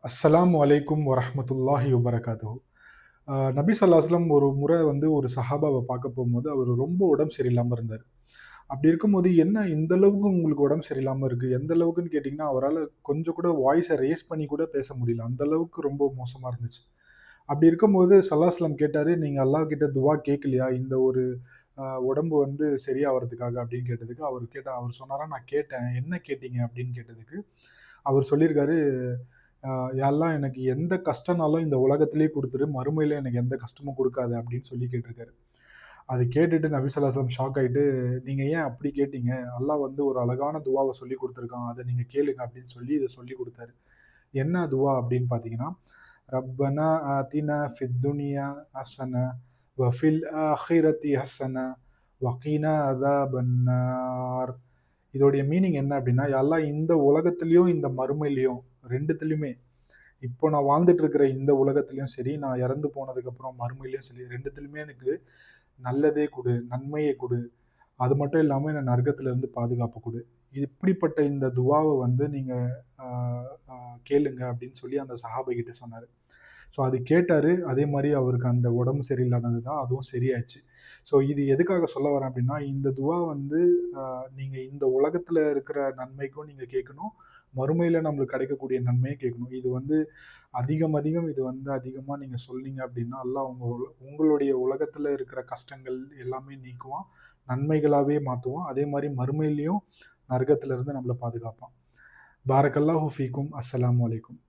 அஸ்ஸலாமு அலைக்கும் வரஹ்மத்துல்லாஹி வபரகாத்துஹு. நபி ஸல்லல்லாஹு அலைஹி வஸல்லம் ஒரு முறை வந்து ஒரு சஹாபாவ பார்க்க போகும்போது, அவரு ரொம்ப உடம்பு சரியில்லாம இருந்தாரு. அப்படி இருக்கும்போது, "என்ன இந்த அளவுக்கு உங்களுக்கு உடம்பு சரியில்லாம இருக்கு?" எந்த அளவுக்குன்னு கேட்டீங்கன்னா, அவரால கொஞ்சம் கூட வாய்ஸ ரெய்ஸ் பண்ணி கூட பேச முடியல. அந்த அளவுக்கு ரொம்ப மோசமா இருந்துச்சு. அப்படி இருக்கும்போது ஸல்லல்லாஹு அலைஹி வஸல்லம் கேட்டாரு, "நீங்க அல்லாஹ் கிட்ட துவா கேட்கலையா? இந்த ஒரு உடம்பு வந்து சரியாவறதுக்காக?" அப்படின்னு கேட்டதுக்கு, அவர் சொன்னாராம், "நான் கேட்டேன். என்ன கேட்டீங்க?" அப்படின்னு கேட்டதுக்கு, அவர் சொல்லியிருக்காரு, யா அல்லாஹ் எனக்கு எந்த கஷ்டம்னாலும் இந்த உலகத்திலேயே குடுத்துரு. மறுமையில எனக்கு எந்த கஷ்டமும் குடுக்காத அப்படின்னு சொல்லி கேட்டிருக்காரு. அத கேட்டுட்டு நபி ஸல்லல்லாஹு அலைஹி வஸல்லம் ஷாக் ஆயிட்டு, "நீங்க ஏன் அப்படி கேட்டீங்க? அல்லாஹ் வந்து ஒரு அழகான துவாவ சொல்லிக் குடுத்துருக்கான். அத நீங்க கேளுங்க" அப்படின்னு சொல்லி இத சொல்லிக் குடுத்தாரு. என்ன துவா அப்படின்னு பார்த்தீங்கன்னா, ரப்பனா ஆத்தினா ஃபித் துன்யா ஹஸன வ ஃபில் ஆখিরাতি ஹஸன வகீனா அஸாபன்னார். இதோடைய மீனிங் என்ன அப்படின்னா, யா அல்லாஹ் இந்த உலகத்திலயும், இந்த மறுமையிலயும் 2த்துலயுமே இப்போ நான் வாழ்ந்துட்டு இருக்கிற இந்த உலகத்திலயும் சரி, நான் இறந்து போனதுக்கப்புறம் மறுமையிலயும் சரி, 2த்துலயுமே எனக்கு நல்லதே குடு, நன்மையே குடு. அது மட்டும் இல்லாம என்ன நரகத்திலிருந்து பாதுகாப்பு குடு. இப்படிப்பட்ட இந்த துவாவ வந்து நீங்க ஆ ஆ கேளுங்க அப்படின்னு சொல்லி அந்த சஹாபி கிட்ட சொன்னாரு. ஸோ அது கேட்டாரு. அதே மாரி அவருக்கு அந்த உடம்பு சரியில்லாதது தான் அதுவும் சரியாச்சு. ஸோ இது எதுக்காக சொல்ல வரேன் அப்படின்னா, இந்த துவா வந்து நீங்க இந்த உலகத்துல இருக்கிற நன்மைக்கும் நீங்க கேட்கணும். மறுமையில நம்மளுக்கு கிடைக்கக்கூடிய நன்மையும் கேட்கணும். இது வந்து அதிகம் இது வந்து அதிகமா நீங்க சொன்னீங்க அப்படின்னா, அல்லாஹ் உங்களுடைய உலகத்துல இருக்கிற கஷ்டங்கள் எல்லாமே நீக்குவான். நன்மைகளாவே மாத்துவான். அதே மாரி மறுமையிலயும் நரகத்திலிருந்து நம்மள பாதுகாப்பான். பாரக்கல்லாஹு ஃபீக்கும். அஸ்ஸலாமு அலைக்கும்.